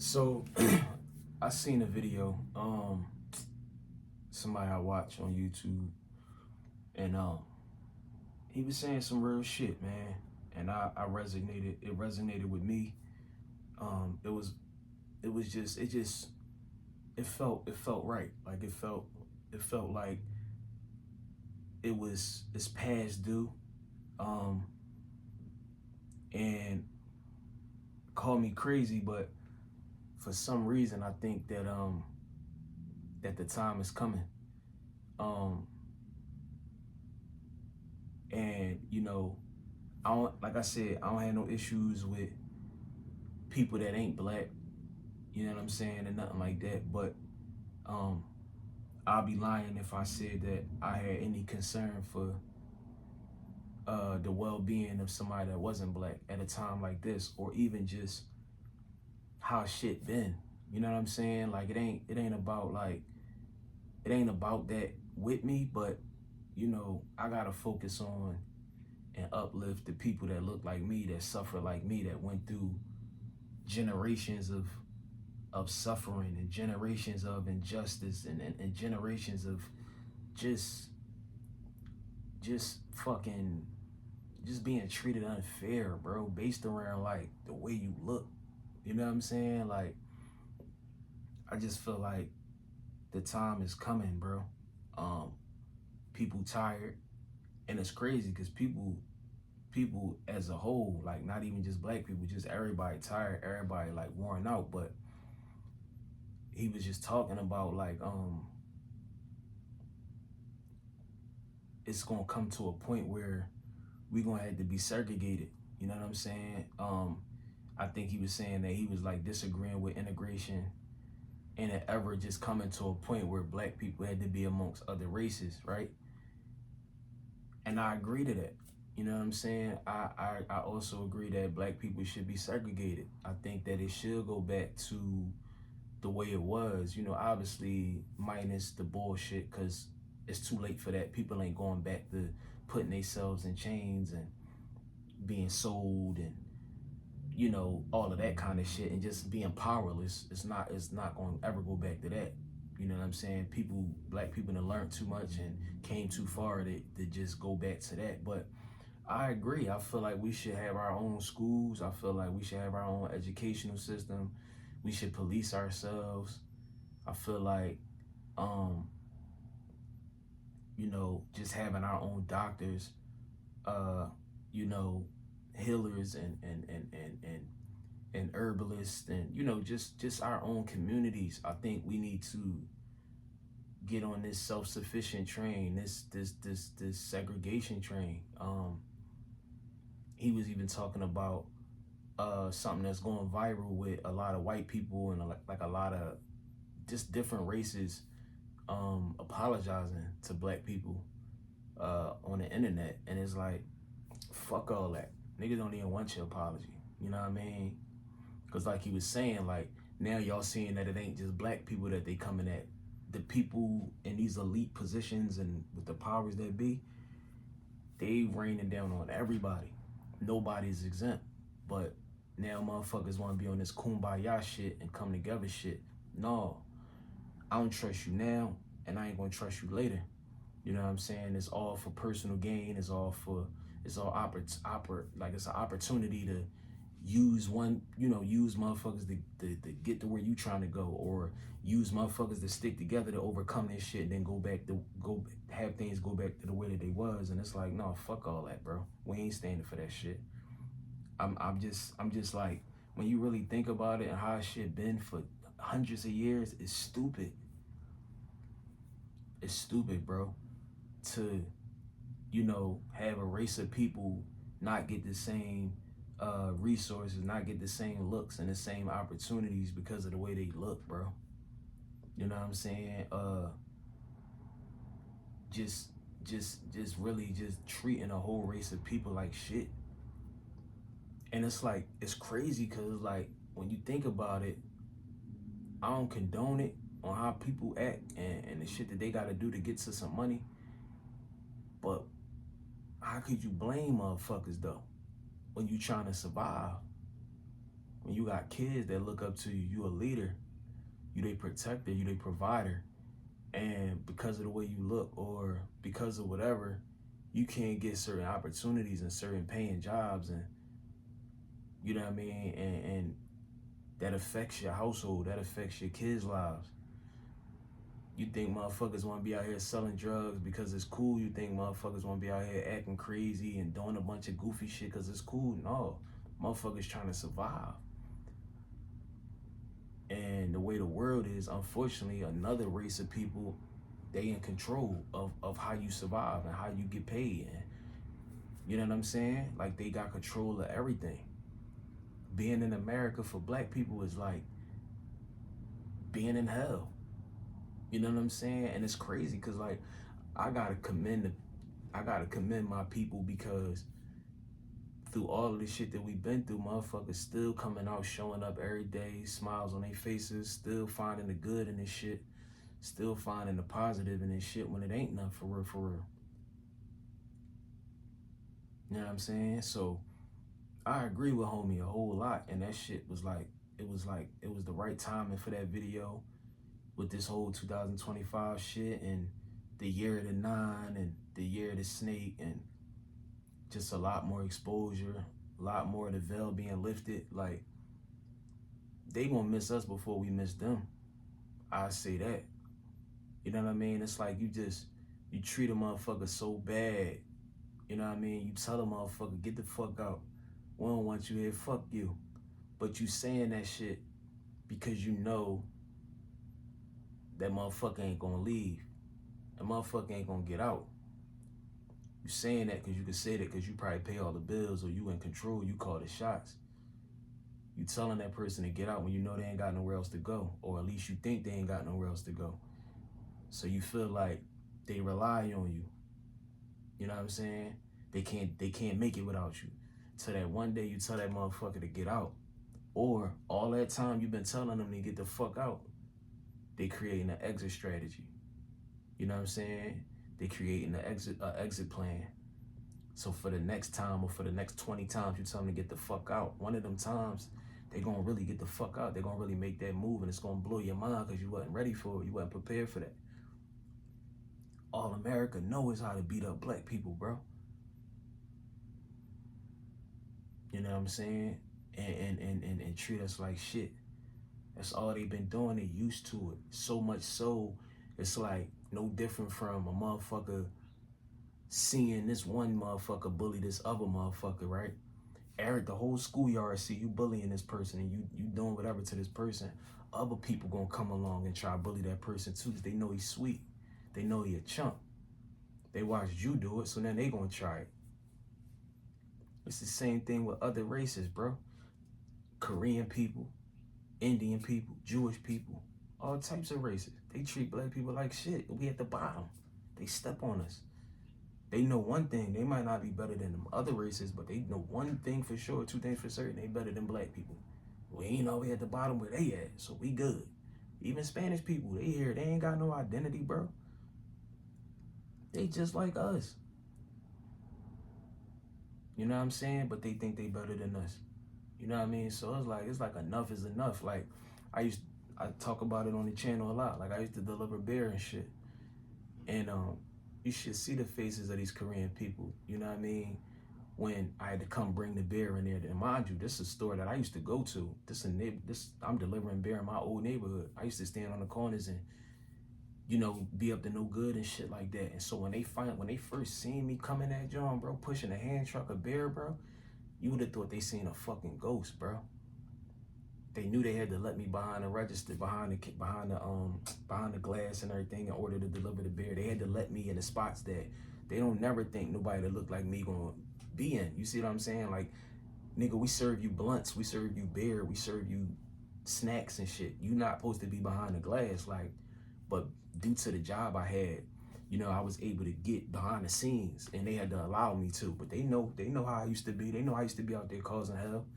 So I seen a video, somebody I watch on YouTube, and he was saying some real shit, man. And I resonated. It resonated with me. It was it felt right. Like it felt like it's past due. Um, and call me crazy, but for some reason I think that the time is coming. Um, and I don't, like I said, I don't have no issues with people that ain't black, you know what I'm saying, and nothing like that. But um, I'll be lying if I said that I had any concern for the well-being of somebody that wasn't black at a time like this, or even just how shit been. You know what I'm saying? Like it ain't about that with me, but I gotta focus on and uplift the people that look like me, that suffer like me, that went through generations of suffering and generations of injustice and generations of just fucking just being treated unfair, bro, based around like the way you look. You know what I'm saying? Like, I just feel like the time is coming, bro. Um, People tired, and it's crazy because people as a whole, like not even just black people, just everybody tired, everybody like worn out. But he was just talking about like it's gonna come to a point where we gonna have to be segregated. You know what I'm saying? I think he was saying that he was like disagreeing with integration and it ever just coming to a point where black people had to be amongst other races, right? And I agree to that. You know what I'm saying? I also agree that black people should be segregated. I think that it should go back to the way it was, obviously minus the bullshit, because it's too late for that. People ain't going back to putting themselves in chains and being sold and all of that kind of shit and just being powerless. It's not going to ever go back to that. You know what I'm saying? Black people that learned too much and came too far to just go back to that. But I agree. I feel like we should have our own schools. I feel like we should have our own educational system. We should police ourselves. I feel like, um, just having our own doctors, uh, you know, healers and herbalists, and just our own communities. I think we need to get on this self-sufficient train, this segregation train. He was even talking about something that's going viral with a lot of white people and like a lot of just different races apologizing to black people on the internet, and it's like, fuck all that. Niggas don't even want your apology. You know what I mean? Because like he was saying, like, now y'all seeing that it ain't just black people that they coming at. The people in these elite positions and with the powers that be, they raining down on everybody. Nobody's exempt. But now motherfuckers want to be on this kumbaya shit and come together shit. No, I don't trust you now, and I ain't gonna trust you later. You know what I'm saying? It's all for personal gain. It's all like it's an opportunity to use motherfuckers to get to where you trying to go, or use motherfuckers to stick together to overcome this shit and then go have things go back to the way that they was. And it's like, no, fuck all that, bro. We ain't standing for that shit. I'm just like, when you really think about it and how shit been for hundreds of years, it's stupid. It's stupid, bro. To have a race of people not get the same resources, not get the same looks and the same opportunities because of the way they look, bro. You know what I'm saying? Just really just treating a whole race of people like shit. And it's like, it's crazy because like, when you think about it, I don't condone it on how people act and the shit that they gotta do to get to some money. But how could you blame motherfuckers though when you trying to survive? When you got kids that look up to you, you a leader, you they protector, you they provider, and because of the way you look or because of whatever, you can't get certain opportunities and certain paying jobs, and you know what I mean, and that affects your household, that affects your kids' lives. You think motherfuckers want to be out here selling drugs because it's cool? You think motherfuckers want to be out here acting crazy and doing a bunch of goofy shit because it's cool? No, motherfuckers trying to survive. And the way the world is, unfortunately, another race of people, they in control of how you survive and how you get paid. And you know what I'm saying? Like, they got control of everything. Being in America for black people is like being in hell. You know what I'm saying? And it's crazy because, like, I gotta commend my people, because through all of the shit that we've been through, motherfuckers still coming out, showing up every day, smiles on their faces, still finding the good in this shit, still finding the positive in this shit when it ain't nothing for real, for real. You know what I'm saying? So I agree with homie a whole lot, and that shit was like, it was the right timing for that video with this whole 2025 shit and the year of the 9 and the year of the snake, and just a lot more exposure, a lot more of the veil being lifted. Like, they gonna miss us before we miss them. I say that. You know what I mean? It's like you treat a motherfucker so bad. You know what I mean? You tell a motherfucker, get the fuck out. We don't want you here, fuck you. But you saying that shit because you know that motherfucker ain't gonna leave. That motherfucker ain't gonna get out. You saying that because you can say that because you probably pay all the bills, or you in control, you call the shots. You telling that person to get out when you know they ain't got nowhere else to go, or at least you think they ain't got nowhere else to go. So you feel like they rely on you. You know what I'm saying? They can't make it without you. Till that one day you tell that motherfucker to get out. Or all that time you've been telling them to get the fuck out, they creating an exit strategy. You know what I'm saying? They creating an exit plan. So for the next time, or for the next 20 times you tell them to get the fuck out, one of them times they gonna really get the fuck out. They're gonna really make that move, and it's gonna blow your mind because you wasn't ready for it. You wasn't prepared for that. All America knows how to beat up black people, bro. You know what I'm saying? And treat us like shit. That's all they've been doing. They used to it. So much so, it's like no different from a motherfucker seeing this one motherfucker bully this other motherfucker, right? Eric, the whole schoolyard see you bullying this person, and you doing whatever to this person. Other people gonna come along and try to bully that person too, because they know he's sweet. They know he a chump. They watched you do it, so then they gonna try it. It's the same thing with other races, bro. Korean people, Indian people, Jewish people, all types of races. They treat black people like shit. We at the bottom. They step on us. They know one thing. They might not be better than them other races, but they know one thing for sure, two things for certain. They better than black people. We ain't always at the bottom where they at, so we good. Even Spanish people, they here. They ain't got no identity, bro. They just like us. You know what I'm saying? But they think they better than us. You know what I mean? So it's like enough is enough. Like, I talk about it on the channel a lot. Like, I used to deliver beer and shit. And you should see the faces of these Korean people. You know what I mean? When I had to come bring the beer in there. And mind you, this is a store that I used to go to. I'm delivering beer in my old neighborhood. I used to stand on the corners and, you know, be up to no good and shit like that. And so when they first seen me coming at John, bro, pushing a hand truck of beer, bro, you would have thought they seen a fucking ghost, bro. They knew they had to let me behind the register, behind the glass and everything, in order to deliver the beer. They had to let me in the spots that they don't never think nobody that look like me gonna be in. You see what I'm saying? Like, nigga, we serve you blunts, we serve you beer, we serve you snacks and shit. You not supposed to be behind the glass, like, but due to the job I had, you know, I was able to get behind the scenes, and they had to allow me to. But they know how I used to be. They know I used to be out there causing hell.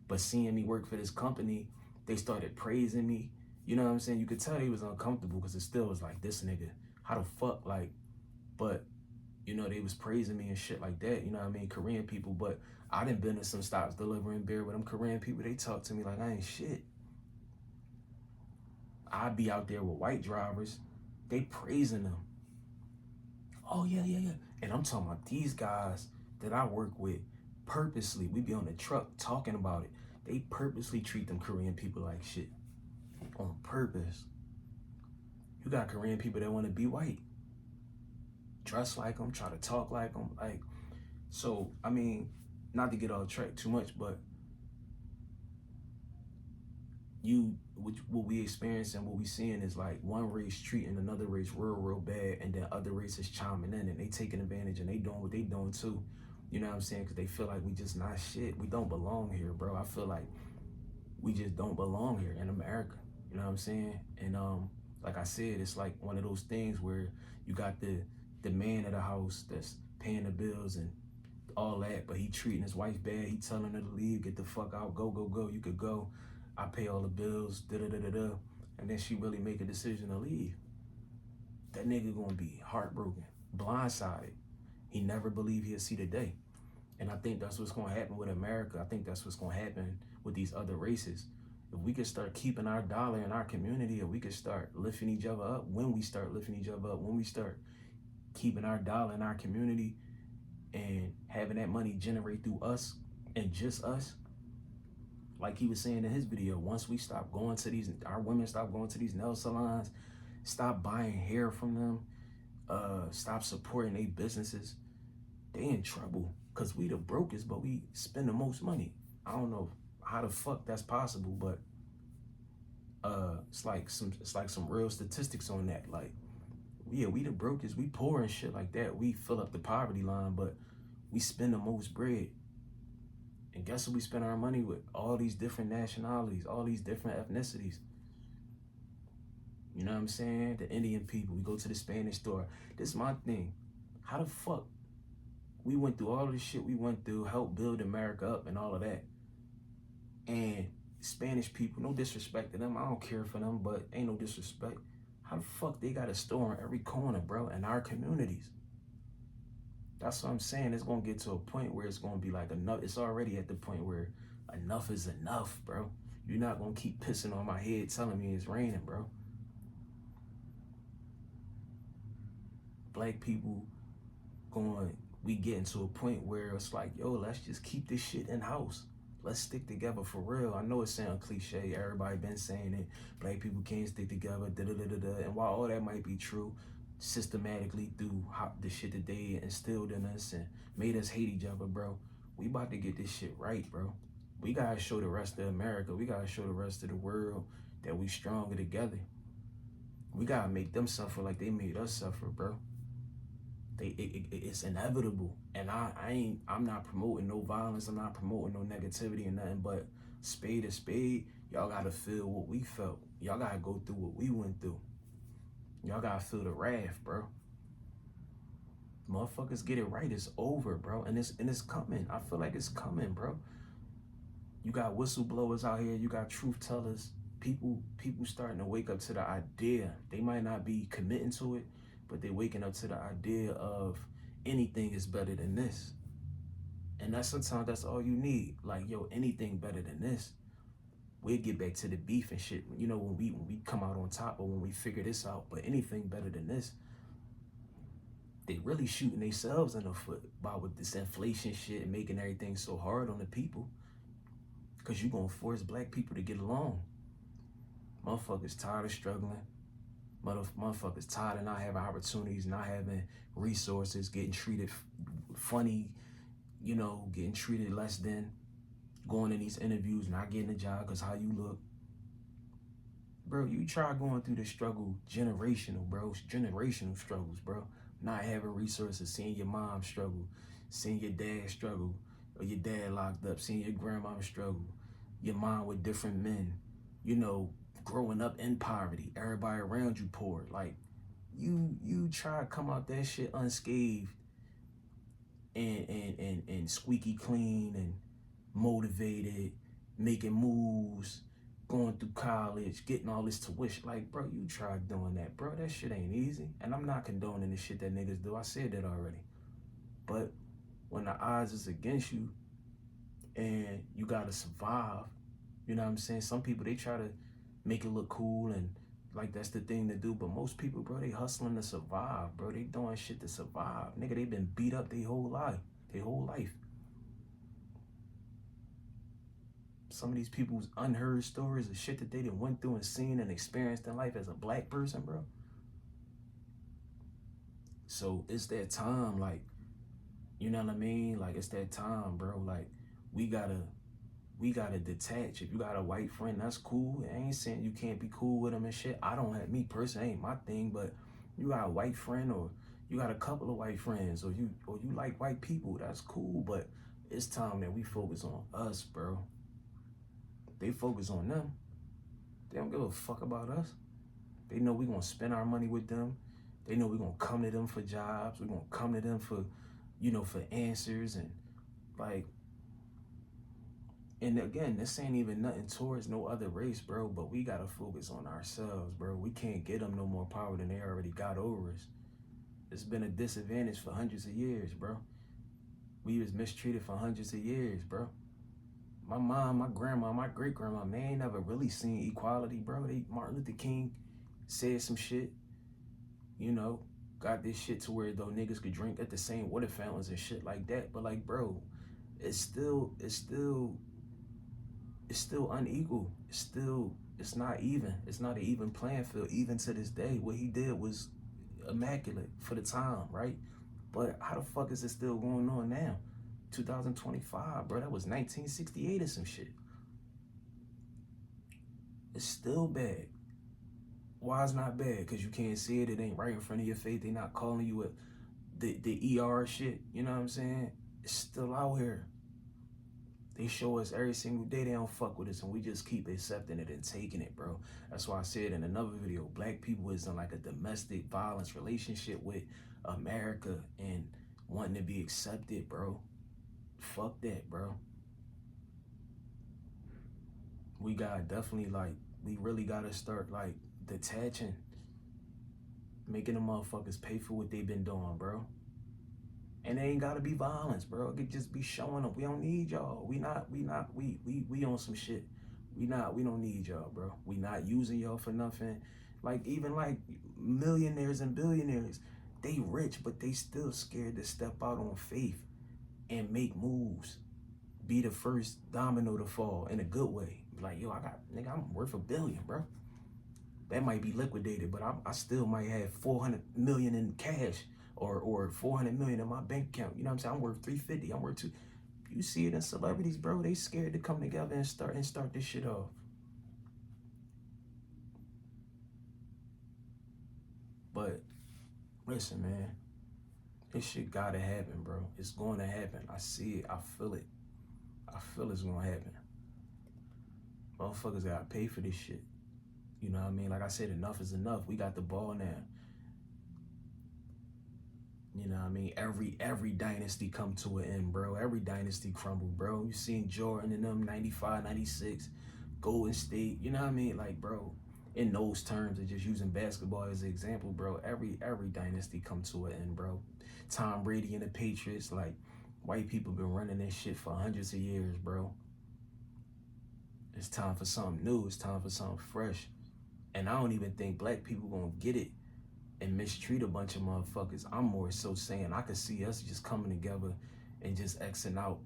But seeing me work for this company, they started praising me. You know what I'm saying? You could tell they was uncomfortable because it still was like, this nigga, how the fuck, like, but, you know, they was praising me and shit like that. You know what I mean? Korean people. But I done been to some stops delivering beer with them Korean people. They talk to me like I ain't shit. I be out there with white drivers. They praising them. Oh yeah, yeah, yeah. And I'm talking about these guys that I work with purposely. We be on the truck talking about it. They purposely treat them Korean people like shit. On purpose. You got Korean people that want to be white. Dress like them, try to talk like them. Like, so, I mean, not to get off track too much, but what we experience and what we seeing is like one race treating another race real bad, and then other races chiming in and they taking advantage and they doing what they doing too. You know what I'm saying? Because they feel like we just not shit. We don't belong here, bro. I feel like we just don't belong here in America. You know what I'm saying? And like I said, it's like one of those things where you got the man of the house that's paying the bills and all that, but he treating his wife bad. He telling her to leave, get the fuck out, go. You could go. I pay all the bills, da. And then she really make a decision to leave. That nigga gonna be heartbroken, blindsided. He never believed he'll see the day. And I think that's what's gonna happen with America. I think that's what's gonna happen with these other races. If we could start keeping our dollar in our community, if we could start lifting each other up, when we start lifting each other up, when we start keeping our dollar in our community and having that money generate through us and just us, like he was saying in his video, once we stop going to these, our women stop going to these nail salons, stop buying hair from them, stop supporting their businesses, they in trouble. Cause we the brokest, but we spend the most money. I don't know how the fuck that's possible, but it's like some real statistics on that. Like, yeah, we the brokest, we poor and shit like that. We fill up the poverty line, but we spend the most bread. And guess what we spend our money with? All these different nationalities, all these different ethnicities. You know what I'm saying? The Indian people, we go to the Spanish store. This is my thing. How the fuck we went through all this shit we went through, helped build America up and all of that. And Spanish people, no disrespect to them, I don't care for them, but ain't no disrespect. How the fuck they got a store in every corner, bro, in our communities? That's what I'm saying. It's gonna get to a point where it's gonna be like enough. It's already at the point where enough is enough, bro. You're not gonna keep pissing on my head telling me it's raining, bro. Black people we getting to a point where it's like, yo, let's just keep this shit in house. Let's stick together for real. I know it sounds cliche. Everybody been saying it. Black people can't stick together, da. And while all that might be true, systematically through the shit that they instilled in us and made us hate each other, bro, we about to get this shit right, bro. We gotta show the rest of America, we gotta show the rest of the world that we stronger together. We gotta make them suffer like they made us suffer, bro. It's inevitable, and I'm not promoting no violence. I'm not promoting no negativity and nothing, but spade to spade, y'all gotta feel what we felt. Y'all gotta go through what we went through. Y'all gotta feel the wrath, bro. Motherfuckers get it right, it's over, bro, and it's coming. I feel like it's coming, bro. You got whistleblowers out here, you got truth tellers, people starting to wake up to the idea. They might not be committing to it, but they're waking up to the idea of anything is better than this. And sometimes that's all you need. Like, yo, anything better than this. We'll get back to the beef and shit, you know, when we come out on top or when we figure this out, but anything better than this. They really shooting themselves in the foot with this inflation shit and making everything so hard on the people. Cause you gonna force black people to get along. Motherfuckers tired of struggling. Motherfuckers tired of not having opportunities, not having resources, getting treated funny, you know, getting treated less than, going in these interviews, not getting a job because how you look. Bro, you try going through the struggle, generational struggles, bro. Not having resources, seeing your mom struggle, seeing your dad struggle, or your dad locked up, seeing your grandma struggle, your mom with different men, you know, growing up in poverty, everybody around you poor. Like, you try to come out that shit unscathed and squeaky clean and motivated, making moves, going through college, getting all this tuition. Like, bro, you try doing that, bro. That shit ain't easy. And I'm not condoning the shit that niggas do. I said that already. But when the odds is against you, and you gotta survive. You know what I'm saying? Some people, they try to make it look cool and like that's the thing to do, but most people, bro, they hustling to survive, bro. They doing shit to survive. Nigga, they been beat up their whole life. Their whole life. Some of these people's unheard stories of shit that they done went through and seen and experienced in life as a black person, bro. So it's that time, like, you know what I mean? Like, it's that time, bro. Like, we gotta detach. If you got a white friend, that's cool. I ain't saying you can't be cool with them and shit. I don't have, me personally, ain't my thing, but you got a white friend, or you got a couple of white friends, or you like white people, that's cool. But it's time that we focus on us, bro. They focus on them. They don't give a fuck about us. They know we gonna spend our money with them. They know we gonna come to them for jobs. We gonna come to them for, for answers, and like, and again, this ain't even nothing towards no other race, bro, but we gotta focus on ourselves, bro. We can't get them no more power than they already got over us. It's been a disadvantage for hundreds of years, bro. We was mistreated for hundreds of years, bro. My mom, my grandma, my great-grandma, man, ain't never really seen equality, bro. Martin Luther King said some shit, you know, got this shit to where though niggas could drink at the same water fountains and shit like that. But like, bro, it's still unequal. It's not even. It's not an even playing field. Even to this day, what he did was immaculate for the time, right? But how the fuck is it still going on now? 2025, bro. That was 1968 or some shit. It's still bad. Why it's not bad? Because you can't see it. It ain't right in front of your face. They not calling you with the ER shit. You know what I'm saying? It's still out here. They show us every single day they don't fuck with us, and we just keep accepting it and taking it, bro. That's why I said in another video, black people is in like a domestic violence relationship with America and wanting to be accepted, bro. Fuck that, bro. We gotta definitely, like, we really gotta start like detaching, making the motherfuckers pay for what they've been doing, bro. And it ain't gotta be violence, bro. It could just be showing up. We don't need y'all. We on some shit. We don't need y'all, bro. We not using y'all for nothing. Like, even like millionaires and billionaires, they rich, but they still scared to step out on faith and make moves. Be the first domino to fall in a good way. Like, yo, I'm worth $1 billion, bro. That might be liquidated, but I still might have 400 million in cash, or 400 million in my bank account. You know what I'm saying? I'm worth 350. I'm worth 2. You see it in celebrities, bro. They scared to come together and start this shit off. But listen, man, this shit gotta happen, bro. It's going to happen. I see it. I feel it. I feel it's gonna happen. Motherfuckers gotta pay for this shit. You know what I mean? Like I said, enough is enough. We got the ball now. You know what I mean? Every dynasty come to an end, bro. Every dynasty crumble, bro. You seen Jordan and them 95, 96, Golden State. You know what I mean? Like, bro, in those terms of just using basketball as an example, bro, every dynasty come to an end, bro. Tom Brady and the Patriots, like, white people been running this shit for hundreds of years, bro. It's time for something new. It's time for something fresh. And I don't even think black people gonna get it and mistreat a bunch of motherfuckers. I'm more so saying I could see us just coming together and just Xing out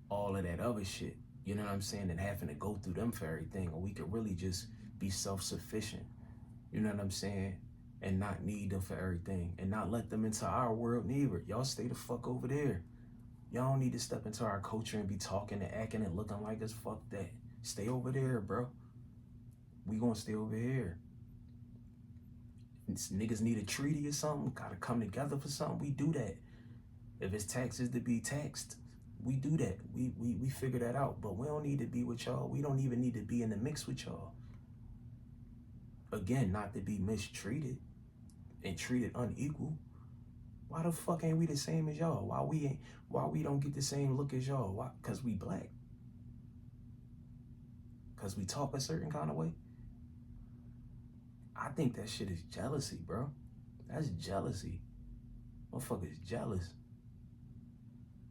all of that other shit. You know what I'm saying? And having to go through them for everything. Or we could really just be self-sufficient. You know what I'm saying? And not need them for everything. And not let them into our world neither. Y'all stay the fuck over there. Y'all don't need to step into our culture and be talking and acting and looking like us. Fuck that. Stay over there, bro. We gonna stay over here. Niggas need a treaty or something, gotta come together for something, we do that. If it's taxes to be taxed, we do that. We figure that out. But we don't need to be with y'all. We don't even need to be in the mix with y'all. Again, not to be mistreated and treated unequal. Why the fuck ain't we the same as y'all? Why we don't get the same look as y'all? Why? Cause we black. Cause we talk a certain kind of way. I think that shit is jealousy, bro. That's jealousy. Motherfuckers jealous.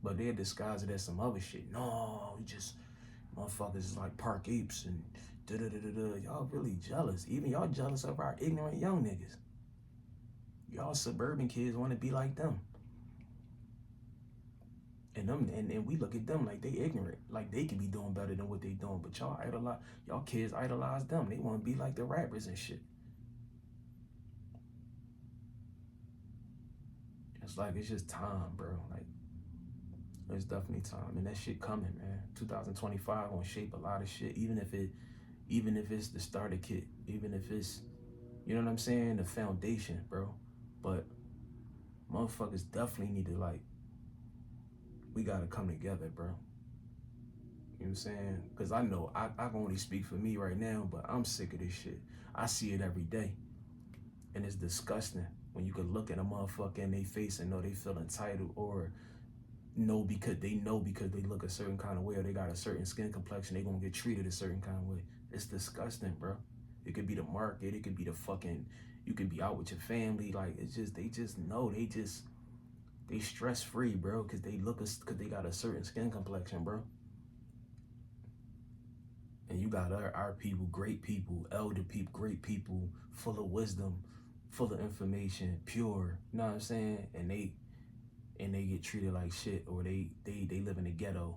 But they'll disguise it as some other shit. No, we just motherfuckers is like park apes and da da da da da. Y'all really jealous. Even y'all jealous of our ignorant young niggas. Y'all suburban kids want to be like them. And we look at them like they ignorant, like they could be doing better than what they doing. But y'all kids idolize them. They want to be like the rappers and shit. It's like it's just time, bro. Like it's definitely time, and that shit coming, man. 2025 gonna shape a lot of shit. Even if it's the starter kit, even if it's, you know what I'm saying, the foundation, bro. But motherfuckers definitely need to like, we gotta come together, bro. You know what I'm saying? Because I know I can only speak for me right now, but I'm sick of this shit. I see it every day. And it's disgusting when you can look at a motherfucker in their face and know they feel entitled, or because they look a certain kind of way, or they got a certain skin complexion, they gonna get treated a certain kind of way. It's disgusting, bro. It could be the market, it could be the fucking, you could be out with your family. Like, it's just, they stress free, bro, because they got a certain skin complexion, bro. And you got our people, great people, elder people, great people, full of wisdom, full of information, pure, you know what I'm saying? And they get treated like shit, or they live in the ghetto,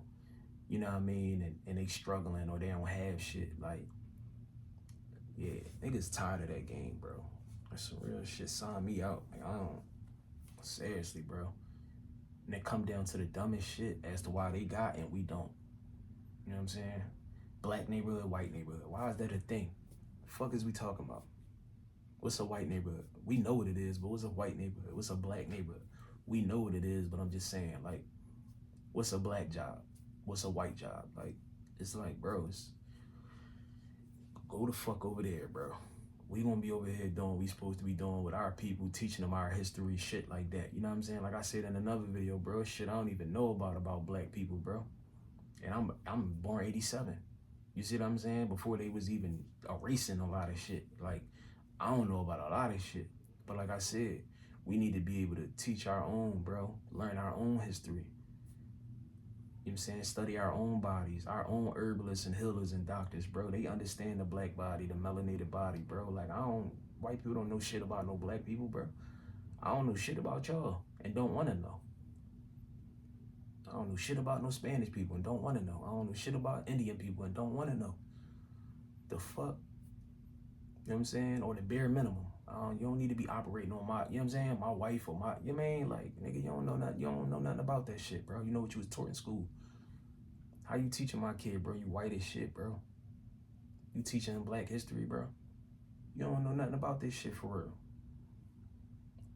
you know what I mean? And they struggling, or they don't have shit. Like, yeah, niggas tired of that game, bro. That's some real shit. Sign me out. Like, I don't, seriously, bro. And it come down to the dumbest shit as to why they got and we don't. You know what I'm saying? Black neighborhood, white neighborhood. Why is that a thing? The fuck is we talking about? What's a white neighborhood? We know what it is, but what's a white neighborhood? What's a black neighborhood? We know what it is, but I'm just saying, like, what's a black job? What's a white job? Like, it's like, bro, go the fuck over there, bro. We gonna be over here doing what we supposed to be doing with our people, teaching them our history, shit like that. You know what I'm saying? Like I said in another video, bro, shit I don't even know about black people, bro. And I'm born 87. You see what I'm saying? Before they was even erasing a lot of shit. Like, I don't know about a lot of shit. But like I said, we need to be able to teach our own, bro. Learn our own history. You know what I'm saying? Study our own bodies, our own herbalists and healers and doctors, bro. They understand the black body, the melanated body, bro. Like, white people don't know shit about no black people, bro. I don't know shit about y'all and don't want to know. I don't know shit about no Spanish people and don't want to know. I don't know shit about Indian people and don't want to know. The fuck? You know what I'm saying? Or the bare minimum. You don't need to be operating on my, you know what I'm saying? My wife or my, you know what I mean? Like, nigga, you don't know nothing about that shit, bro. You know what you was taught in school. How you teaching my kid, bro? You white as shit, bro. You teaching him black history, bro. You don't know nothing about this shit for real.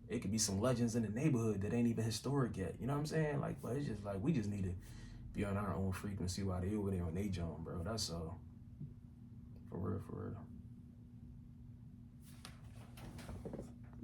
It could be some legends in the neighborhood that ain't even historic yet. You know what I'm saying? Like, but it's just like, we just need to be on our own frequency while they over there on their joint, bro. That's all.